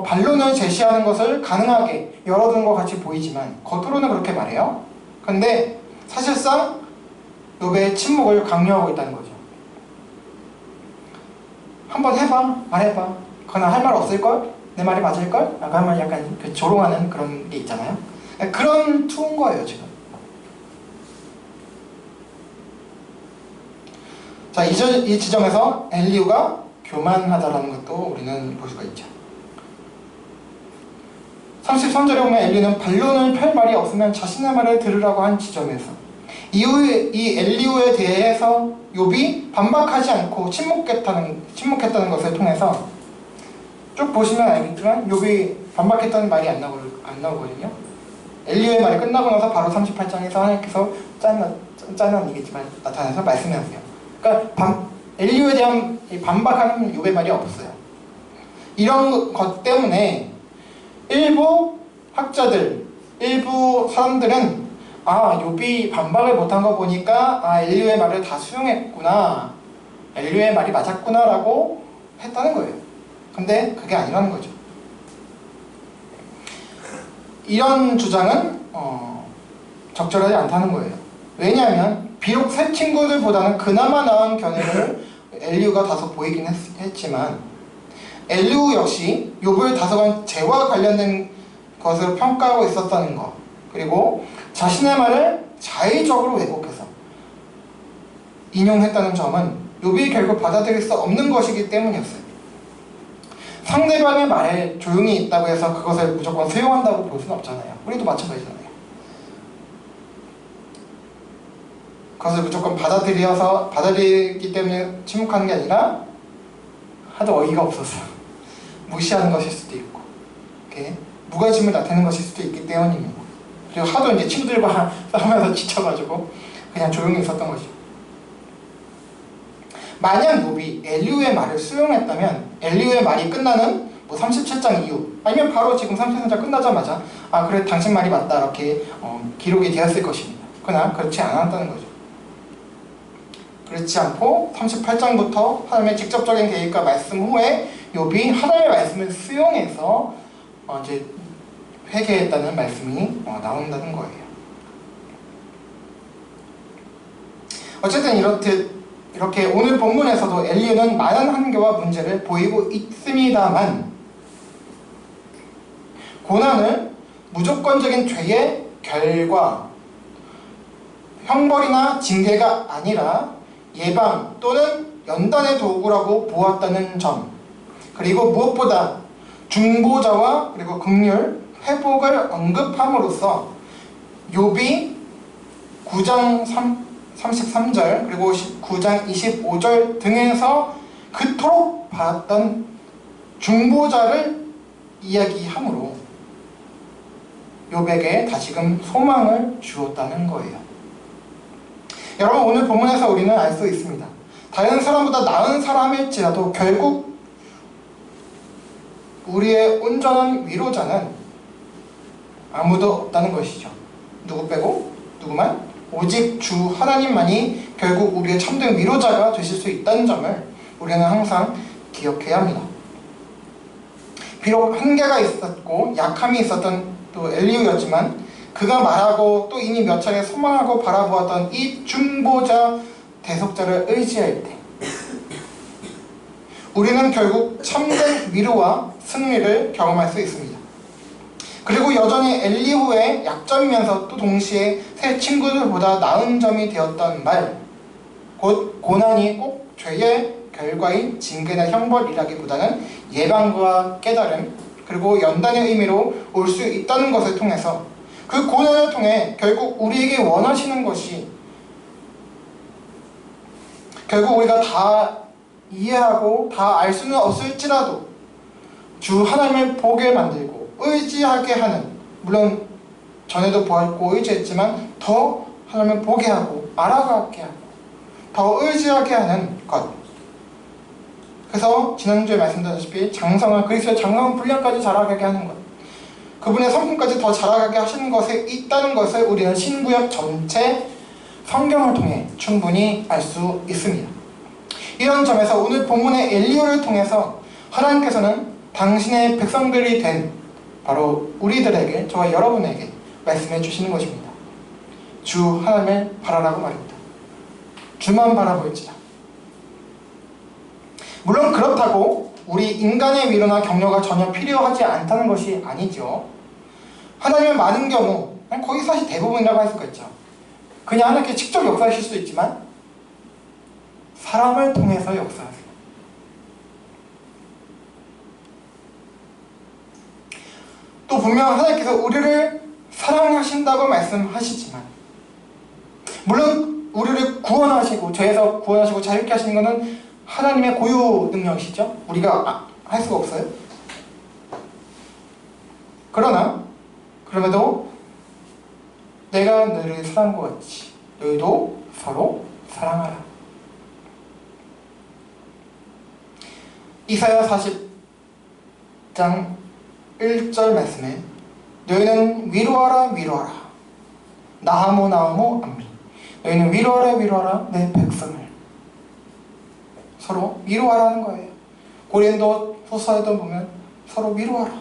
S1: 반론을 제시하는 것을 가능하게 열어둔 것 같이 보이지만 겉으로는 그렇게 말해요. 근데 사실상 욥의 침묵을 강요하고 있다는 거죠. 한번 해봐, 말해봐. 그러나 할 말 없을걸? 내 말이 맞을걸? 약간 조롱하는 그런 게 있잖아요. 그런 투인 거예요 지금. 자, 이 지점에서 엘리후가 교만하다라는 것도 우리는 볼 수가 있죠. 33절에 보면 엘리는 반론을 펼 말이 없으면 자신의 말을 들으라고 한 지점에서 이후에 이 엘리후에 대해서 욥이 반박하지 않고 침묵했다는 것을 통해서 쭉 보시면 알겠지만 욥이 반박했다는 말이 안 나오거든요. 엘리후의 말이 끝나고 나서 바로 38장에서 하나님께서 짠한 얘기지만 나타나서 말씀하세요. 그러니까 엘리후에 대한 반박하는 욥의 말이 없어요. 이런 것 때문에 일부 학자들, 일부 사람들은 욥이 반박을 못한 거 보니까 엘리후의 말을 다 수용했구나, 엘리후의 말이 맞았구나 라고 했다는 거예요. 근데 그게 아니라는 거죠. 이런 주장은 적절하지 않다는 거예요. 왜냐하면 비록 새 친구들보다는 그나마 나은 견해를 엘리후가 다소 보이긴 했지만 엘리후 역시 욥을 다소간 죄와 관련된 것으로 평가하고 있었다는 것, 그리고 자신의 말을 자의적으로 왜곡해서 인용했다는 점은 욥이 결국 받아들일 수 없는 것이기 때문이었어요. 상대방의 말에 조용히 있다고 해서 그것을 무조건 수용한다고 볼 수는 없잖아요. 우리도 마찬가지잖아요. 그것을 무조건 받아들이기 때문에 침묵하는 게 아니라 하도 어이가 없어서 무시하는 것일 수도 있고, 이렇게 무관심을 나타내는 것일 수도 있기 때문입니다. 그리고 하도 이제 친구들과 싸우면서 지쳐가지고 그냥 조용히 있었던 거죠. 만약 욥이 엘리후의 말을 수용했다면 엘리후의 말이 끝나는 37장 이후, 아니면 바로 지금 37장 끝나자마자 그래 당신 말이 맞다 이렇게 기록이 되었을 것입니다. 그러나 그렇지 않았다는 거죠. 그렇지 않고 38장부터 하나님의 직접적인 계획과 말씀 후에 욥이 하나님의 말씀을 수용해서 이제 회개했다는 말씀이 나온다는 거예요. 어쨌든 이렇게 오늘 본문에서도 엘리후는 많은 한계와 문제를 보이고 있습니다만 고난을 무조건적인 죄의 결과, 형벌이나 징계가 아니라 예방 또는 연단의 도구라고 보았다는 점, 그리고 무엇보다 중보자와 그리고 긍휼, 회복을 언급함으로써 욥이 9장 33절 그리고 9장 25절 등에서 그토록 봤던 중보자를 이야기함으로 욥에게 다시금 소망을 주었다는 거예요. 여러분, 오늘 본문에서 우리는 알 수 있습니다. 다른 사람보다 나은 사람일지라도 결국 우리의 온전한 위로자는 아무도 없다는 것이죠. 누구 빼고? 누구만? 오직 주 하나님만이 결국 우리의 참된 위로자가 되실 수 있다는 점을 우리는 항상 기억해야 합니다. 비록 한계가 있었고 약함이 있었던 또 엘리후였지만 그가 말하고 또 이미 몇 차례 소망하고 바라보았던 이 중보자 대속자를 의지할 때 우리는 결국 참된 위로와 승리를 경험할 수 있습니다. 그리고 여전히 엘리후의 약점이면서 또 동시에 새 친구들보다 나은 점이 되었던 말, 곧 고난이 꼭 죄의 결과인 징계나 형벌이라기보다는 예방과 깨달음 그리고 연단의 의미로 올 수 있다는 것을 통해서 그 고난을 통해 결국 우리에게 원하시는 것이 결국 우리가 다 이해하고 다 알 수는 없을지라도 주 하나님을 보게 만들고 의지하게 하는, 물론 전에도 보았고 의지했지만 더 하나님을 보게 하고 알아가게 하고 더 의지하게 하는 것. 그래서 지난주에 말씀드렸다시피 장성한 그리스도의 장성한 분량까지 자라가게 하는 것, 그분의 성품까지 더 자라가게 하시는 것에 있다는 것을 우리는 신구약 전체 성경을 통해 충분히 알 수 있습니다. 이런 점에서 오늘 본문의 엘리후를 통해서 하나님께서는 당신의 백성들이 된 바로 우리들에게, 저와 여러분에게 말씀해 주시는 것입니다. 주 하나님을 바라라고 말입니다. 주만 바라볼지라. 물론 그렇다고 우리 인간의 위로나 격려가 전혀 필요하지 않다는 것이 아니죠. 하나님은 많은 경우, 거의 사실 대부분이라고 할 수가 있죠. 그냥 하나님께 직접 역사하실 수도 있지만 사람을 통해서 역사하세요. 또 분명 하나님께서 우리를 사랑하신다고 말씀하시지만 물론 우리를 구원하시고 죄에서 구원하시고 자유케 하시는 것은 하나님의 고유 능력이시죠. 우리가 할 수가 없어요. 그러나 그럼에도 내가 너희를 사랑한 것 같이 너희도 서로 사랑하라. 이사야 40장 1절 말씀에 너희는 위로하라 위로하라 나하모 나하모 암미 너희는 위로하라 위로하라 내 백성을. 서로 위로하라는 거예요. 고린도 후서에도 보면 서로 위로하라,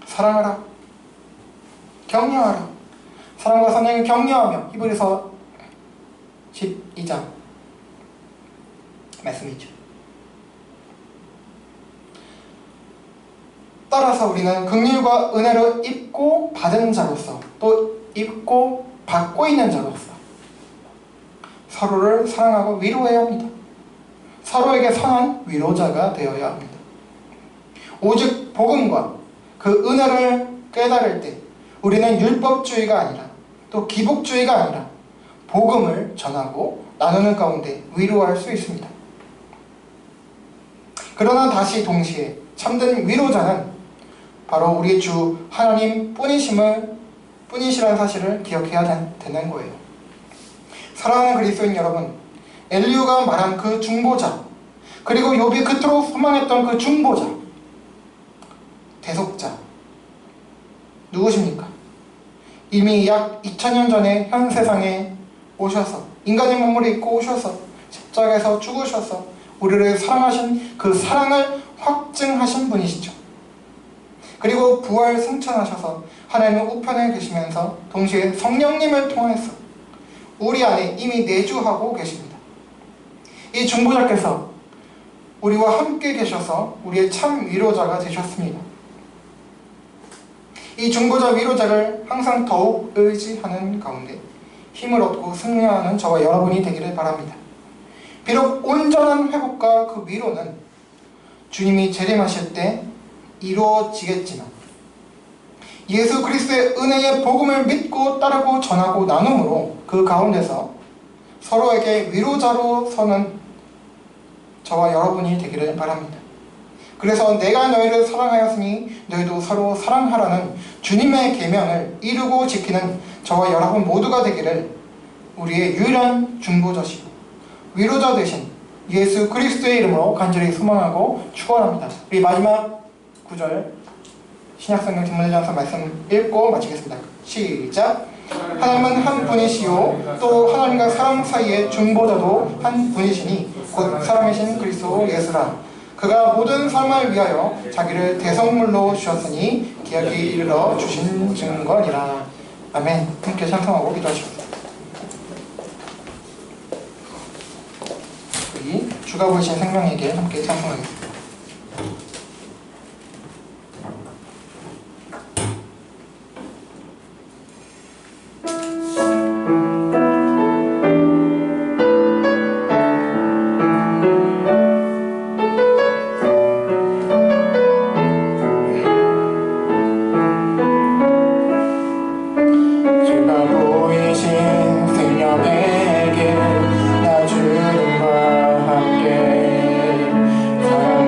S1: 사랑하라, 격려하라. 사랑과 사랑을 격려하며. 히브리서 12장 말씀이죠. 따라서 우리는 긍휼과 은혜로 입고 받은 자로서 또 입고 받고 있는 자로서 서로를 사랑하고 위로해야 합니다. 서로에게 선한 위로자가 되어야 합니다. 오직 복음과 그 은혜를 깨달을 때 우리는 율법주의가 아니라 또 기복주의가 아니라 복음을 전하고 나누는 가운데 위로할 수 있습니다. 그러나 다시 동시에 참된 위로자는 바로 우리 주 하나님 뿐이시라는 사실을 기억해야 되는 거예요. 사랑하는 그리스도인 여러분, 엘리후가 말한 그 중보자, 그리고 욥이 그토록 소망했던 그 중보자, 대속자 누구십니까? 이미 약 2000년 전에 현 세상에 오셔서 인간의 몸을 입고 오셔서 십자가에서 죽으셔서 우리를 사랑하신 그 사랑을 확증하신 분이시죠. 그리고 부활 승천하셔서 하나님의 우편에 계시면서 동시에 성령님을 통해서 우리 안에 이미 내주하고 계십니다. 이 중보자께서 우리와 함께 계셔서 우리의 참 위로자가 되셨습니다. 이 중보자 위로자를 항상 더욱 의지하는 가운데 힘을 얻고 승리하는 저와 여러분이 되기를 바랍니다. 비록 온전한 회복과 그 위로는 주님이 재림하실 때 이루어지겠지만 예수 그리스도의 은혜의 복음을 믿고 따르고 전하고 나눔으로 그 가운데서 서로에게 위로자로 서는 저와 여러분이 되기를 바랍니다. 그래서 내가 너희를 사랑하였으니 너희도 서로 사랑하라는 주님의 계명을 이루고 지키는 저와 여러분 모두가 되기를 우리의 유일한 중보자시고 위로자 되신 예수 그리스도의 이름으로 간절히 소망하고 축원합니다. 우리 마지막 구절 신약성경 디모데전서 말씀 읽고 마치겠습니다. 시작. 하나님은 한 분이시요 또 하나님과 사람 사이의 중보자도 한 분이시니 곧 사람이신 그리스도 예수라. 그가 모든 사람을 위하여 자기를 대성물로 주셨으니 기약이 이르러 주신 증거니라. 아멘. 함께 찬송하고 기도하십시오. 우리 주가 보이신 생명에게 함께 찬송하겠습니다.
S3: 사랑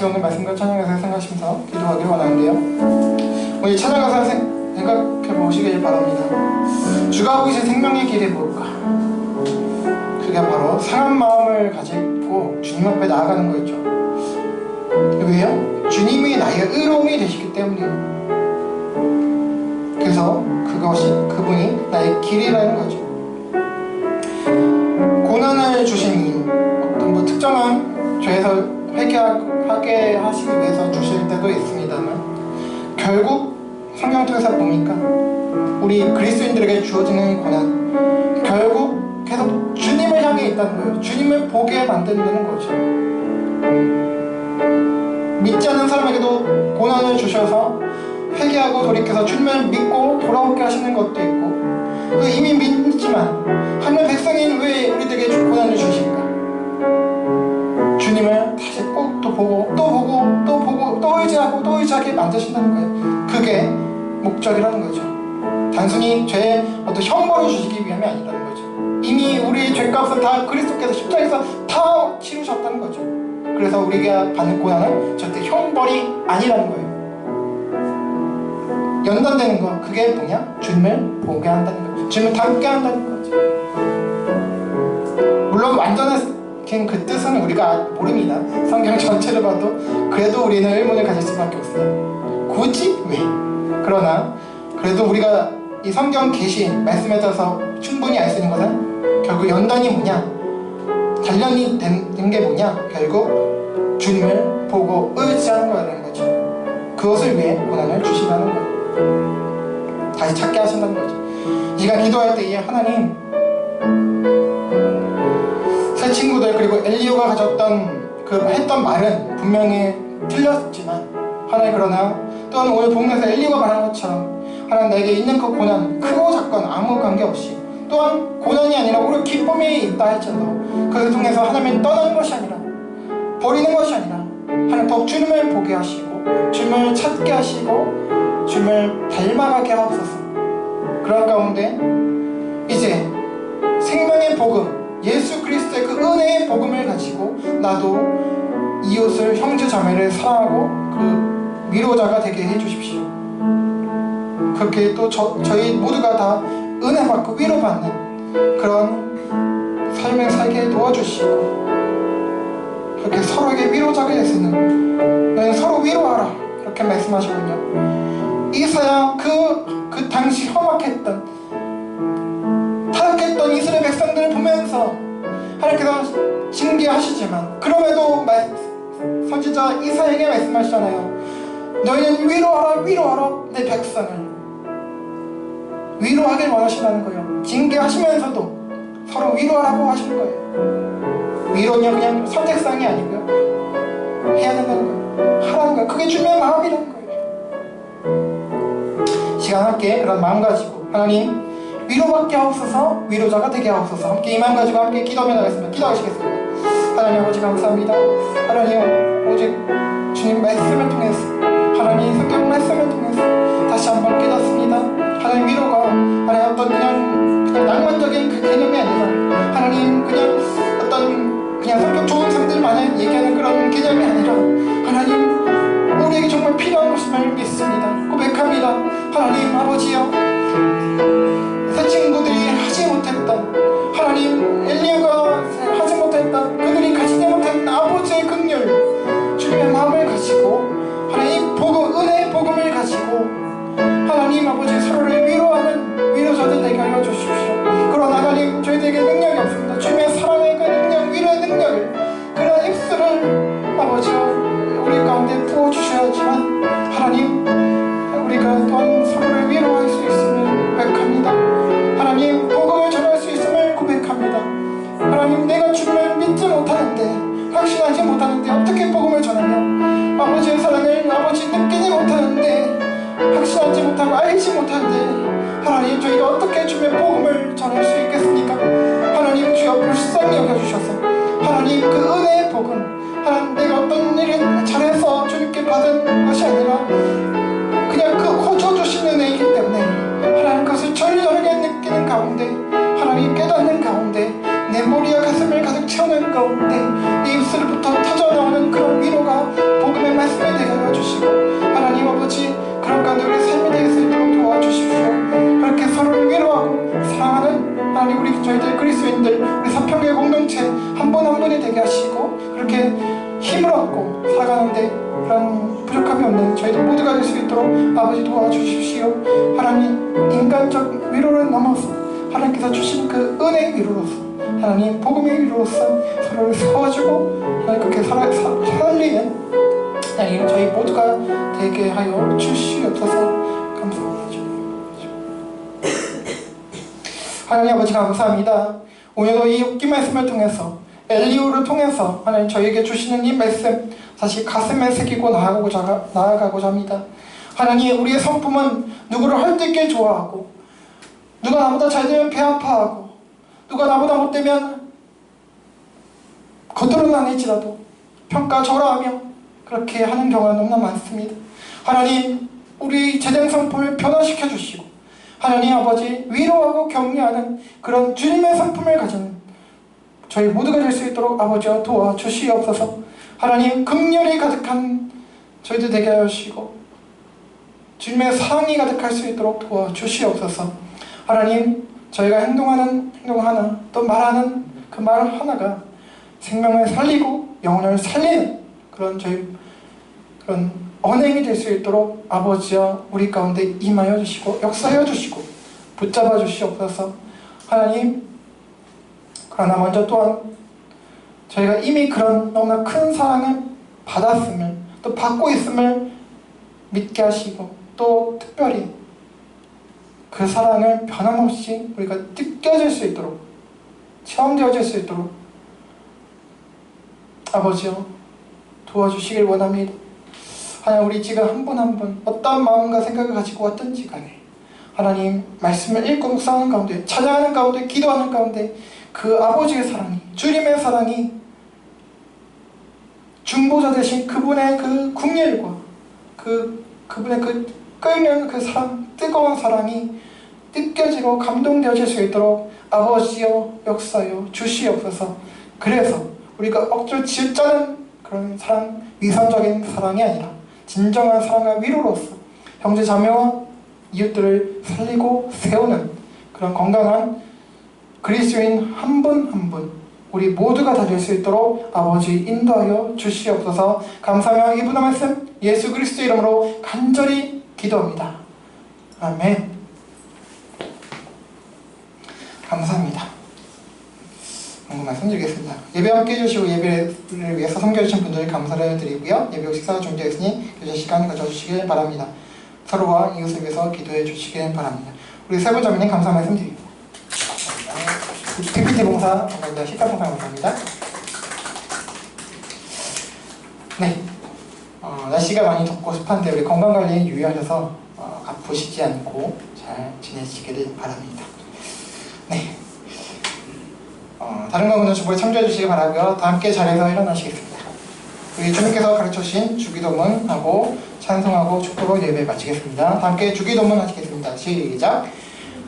S1: 오늘 말씀과 찬양가사 생각하시면서 기도하길 원하는데요. 우리 찬양가사 생각해 보시길 바랍니다. 주가 보이신 생명의 길이 뭘까? 그게 바로 상한 마음을 가지고 주님 앞에 나아가는 거였죠. 왜요? 주님이 나의 의로움이 되시기 때문이에요. 그래서 그분이 나의 길이라는 거죠. 고난을 주신 이 어떤 특정한 죄에서 회개하게 하시기 위해서 주실 때도 있습니다만, 결국 성경 통해서 보니까 우리 그리스도인들에게 주어지는 고난, 결국 계속 주님을 향해 있다는 거예요. 주님을 보게 만드는 거죠. 믿지 않는 사람에게도 고난을 주셔서 회개하고 돌이켜서 주님을 믿고 돌아오게 하시는 것도 있고, 이미 믿지만 하나님의 백성인 왜 우리들에게 고난을 주실까? 주님을 다시 꼭 또 보고 또 보고 또 보고 또 의지하고 또 의지하게 만드신다는 거예요. 그게 목적이라는 거죠. 단순히 죄의 어떤 형벌을 주시기 위함이 아니라는 거죠. 이미 우리의 죄값은 다 그리스도께서 십자가에서 다 치르셨다는 거죠. 그래서 우리가 받는 고난은 절대 형벌이 아니라는 거예요. 연단되는 거, 그게 뭐냐? 주님을 보게 한다는 거죠. 주님을 닮게 한다는 거죠. 물론 완전한 그 뜻은 우리가 모릅니다. 성경 전체를 봐도. 그래도 우리는 의문을 가질 수밖에 없어요. 굳이 왜? 그러나 그래도 우리가 이 성경 계시 말씀에 따라서 충분히 알 수 있는 것은 결국 연단이 뭐냐, 단련이 된 게 뭐냐, 결국 주님을 보고 의지하는 거라는 거죠. 그것을 위해 고난을 주시라는 거예요. 다시 찾게 하신다는 거죠. 이 시간 기도할 때에 하나님, 새 친구들 그리고 엘리오가 가졌던 했던 말은 분명히 틀렸지만, 하나님, 그러나 또한 오늘 본문에서 엘리오가 말한 것처럼 하나님, 내게 있는 그 고난, 크고 작건 아무 관계없이, 또한 고난이 아니라 오히려 기쁨이 있다 할지라도 그것을 통해서 하나님을 떠나는 것이 아니라, 버리는 것이 아니라 하나님 더 주님을 보게 하시고 주님을 찾게 하시고 주님을 닮아가게 하옵소서. 그런 가운데 이제 생명의 복음, 예수 그리스도의 그 은혜의 복음을 가지고 나도 이웃을, 형제 자매를 사랑하고 그 위로자가 되게 해주십시오. 그렇게 또 저희 모두가 다 은혜 받고 위로받는 그런 삶을 살게 도와주시고, 그렇게 서로에게 위로자가 될 수 있는, 너희는 서로 위로하라, 그렇게 말씀하시군요. 이사야 그 당시 험악했던, 타락했던 이스라엘 백성들을 보면서 하나님께서 징계하시지만, 그럼에도 선지자 이사야에게 말씀하시잖아요. 너희는 위로하라, 위로하라, 내 백성을. 위로하길 원하신다는 거예요. 징계하시면서도 서로 위로하라고 하시는 거예요. 위로는 그냥 선택상이 아니고요, 해야 된다는 거예요. 하라는 거예요. 그게 주님의 마음이라는 거예요. 시간 함께 그런 마음 가지고 하나님, 위로받게 하옵소서, 위로자가 되게 하옵소서. 함께 이 마음 가지고 함께 기도하며 나가겠습니다. 기도하시겠습니다. 하나님 아버지 감사합니다. 하나님, 오직 주님 말씀을 통해서, 하나님 성경 말씀을 통해서 다시 한번 깨닫습니다. 하나님, 위로가 하나님 어떤 그냥 낭만적인 그 개념이 아니라, 하나님 그냥 성격 좋은 사람들만 얘기하는 그런 개념이 아니라, 하나님 우리에게 정말 필요한 것임을 믿습니다. 고백합니다. 하나님 아버지여, 새 친구들이 하지 못했던, 하나님 엘리야가 하지 못했던, 그들이 가지지 못했던 아버지의 긍휼, 주님의 마음을 가지고 하나님 복음, 은혜의 복음을 가지고 하나님 아버지 서로를 위로하는 위로자들 되게 하여 주십시오. 그러나 하나님, 저희들에게 능력이 없습니다. 주님의 사랑의 그 능력, 위로의 능력을, 그런 입술을 아버지 우리 가운데 부어주셔야지만 하나님, 우리가 또한 서로를 위로할 수 있음을 고백합니다. 하나님, 복음을 전할 수 있음을 고백합니다. 하나님, 내가 주님을 믿지 못하는데, 확신하지 못하는데 어떻게 복음을 전하며 아버지의 사랑을 아버지 느끼지 못하는데, 확신하지 못하고 알지 못하는데 하나님, 저희가 어떻게 주님의 복음을 전할 수 있겠습니까? 하나님, 주여 불쌍히 여겨주셔서 하나님 그 은혜의 복음, 하나님 내가 어떤 일을 잘해서 주님께 받은 것이 아니라 그냥 그 거저주신 은혜이기 때문에 하나님 그것을 절절하게 느끼는 가운데, 하나님 깨닫는 가운데, 내 머리와 가슴을 가득 채우는 가운데 내 입술부터 터져나오는 그런 위로가, 복음 힘을 얻고 살아가는데 그런 부족함이 없는 저희들 모두가 될 수 있도록 아버지 도와주십시오. 하나님, 인간적 위로를 넘어서 하나님께서 주신 그 은혜의 위로로서, 하나님 복음의 위로로서 서로를 세워주고 하나님 그렇게 살리는 하나님 저희 모두가 되게 하여 주시옵소서. 감사합니다. 하나님 아버지 감사합니다. 오늘도 이 욥기 말씀을 통해서 엘리후를 통해서 하나님 저에게 주시는 이 말씀 사실 가슴에 새기고 나아가고자 합니다. 하나님, 우리의 성품은 누구를 헐뜯길 좋아하고, 누가 나보다 잘되면 배 아파하고, 누가 나보다 못되면 겉으로는 아닐지라도 평가절하하며 그렇게 하는 경우가 너무나 많습니다. 하나님, 우리 제정 성품을 변화시켜 주시고, 하나님 아버지 위로하고 격려하는 그런 주님의 성품을 가진 저희 모두가 될 수 있도록 아버지와 도와주시옵소서. 하나님, 긍휼이 가득한 저희들 되게 하여 주시고 주님의 사랑이 가득할 수 있도록 도와주시옵소서. 하나님, 저희가 행동하는 행동 하나, 또 말하는 그 말 하나가 생명을 살리고 영혼을 살리는 그런 그런 언행이 될 수 있도록 아버지와 우리 가운데 임하여 주시고 역사하여 주시고 붙잡아 주시옵소서. 하나님, 그러나 먼저 또한 저희가 이미 그런 너무나 큰 사랑을 받았음을, 또 받고 있음을 믿게 하시고, 또 특별히 그 사랑을 변함없이 우리가 느껴질 수 있도록, 체험되어질 수 있도록 아버지여 도와주시길 원합니다. 하나님, 우리 지금 한 분 한 분 어떠한 마음과 생각을 가지고 왔든지 간에 하나님 말씀을 읽고 묵상하는 가운데, 찬양하는 가운데, 기도하는 가운데 그 아버지의 사랑이, 주님의 사랑이, 중보자 되신 그분의 그 긍휼과 그분의 그 끓는 그 사랑, 뜨거운 사랑이 느껴지고 감동되어질 수 있도록 아버지여 역사여 주시옵소서. 그래서 우리가 억지로 질짜는 그런 사랑, 위선적인 사랑이 아니라 진정한 사랑과 위로로서 형제 자매와 이웃들을 살리고 세우는 그런 건강한 그리스도인 한 분 한 분 우리 모두가 다 될 수 있도록 아버지 인도하여 주시옵소서. 감사하며 이분의 말씀 예수 그리스도 이름으로 간절히 기도합니다. 아멘. 감사합니다. 말씀 드리겠습니다. 예배 함께 해주시고 예배를 위해서 섬겨주신 분들 감사를 드리고요. 예배 식사 준비했으니 교제 시간 가져주시길 바랍니다. 서로와 이웃을 위해서 기도해 주시길 바랍니다. 우리 세 분 자매님 감사 말씀 드립니다. PPT 봉사 감사합니다. 식사 봉사 감사합니다. 네, 날씨가 많이 덥고 습한데 우리 건강관리에 유의하셔서 아프시지 않고 잘 지내시기를 바랍니다. 네, 다른 강의는 주보에 참조해 주시기 바라고요. 다 함께 자리에서 일어나시겠습니다. 우리 주님께서 가르쳐주신 주기도문하고 찬송하고 축복으로 예배 마치겠습니다. 다 함께 주기도문 하시겠습니다. 시작.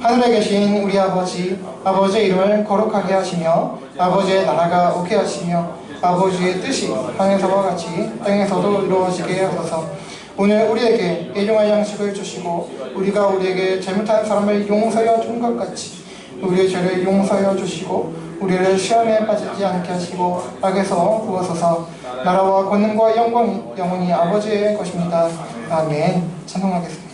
S1: 하늘에 계신 우리 아버지, 아버지의 이름을 거룩하게 하시며 아버지의 나라가 오게 하시며 아버지의 뜻이 하늘에서와 같이 땅에서도 이루어지게 하소서. 오늘 우리에게 일용할 양식을 주시고 우리가 우리에게 잘못한 사람을 용서하여 준 것 같이 우리의 죄를 용서하여 주시고 우리를 시험에 빠지지 않게 하시고 악에서 구하소서. 나라와 권능과 영광이 영원히 아버지의 것입니다. 아멘. 찬송하겠습니다.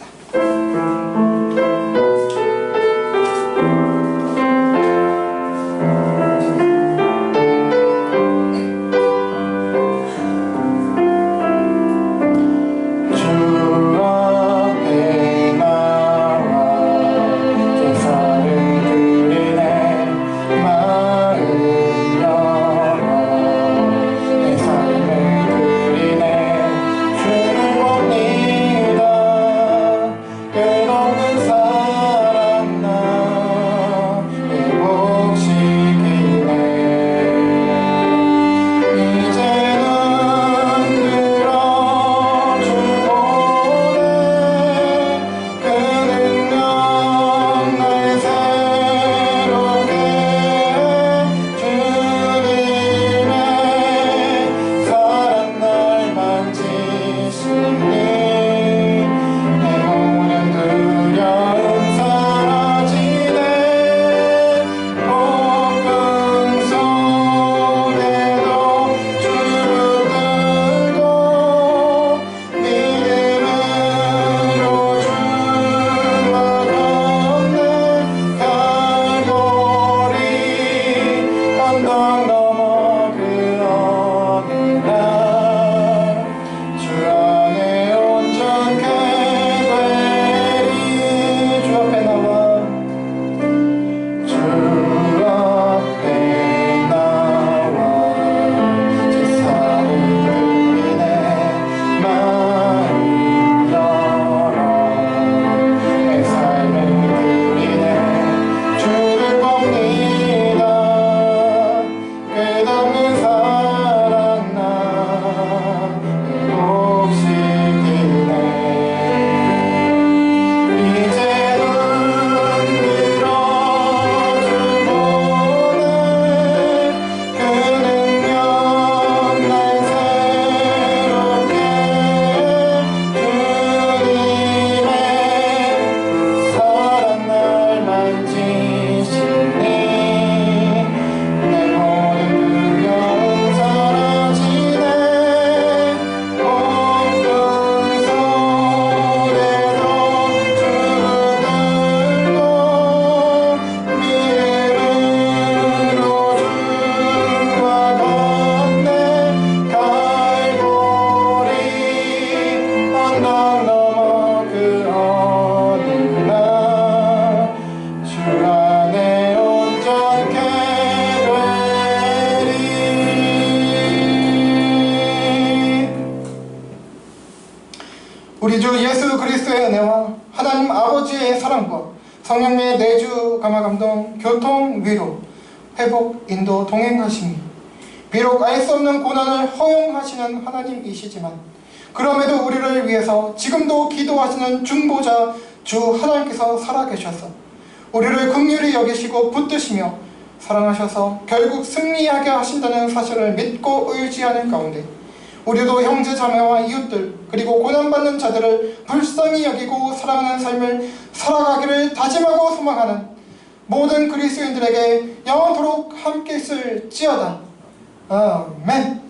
S3: 그동안
S1: 우리 주 예수 그리스도의 은혜와 하나님 아버지의 사랑과 성령의 내주 감화 감동 교통 위로 회복 인도 동행하심이 비록 알 수 없는 고난을 허용하시는 하나님이시지만 그럼에도 우리를 위해서 지금도 기도하시는 중보자 주 하나님께서 살아계셔서 우리를 긍휼히 여기시고 붙드시며 사랑하셔서 결국 승리하게 하신다는 사실을 믿고 의지하는 가운데 우리도 형제 자매와 이웃들 그리고 고난받는 자들을 불쌍히 여기고 사랑하는 삶을 살아가기를 다짐하고 소망하는 모든 그리스도인들에게 영원토록 함께 있을지어다. 아멘.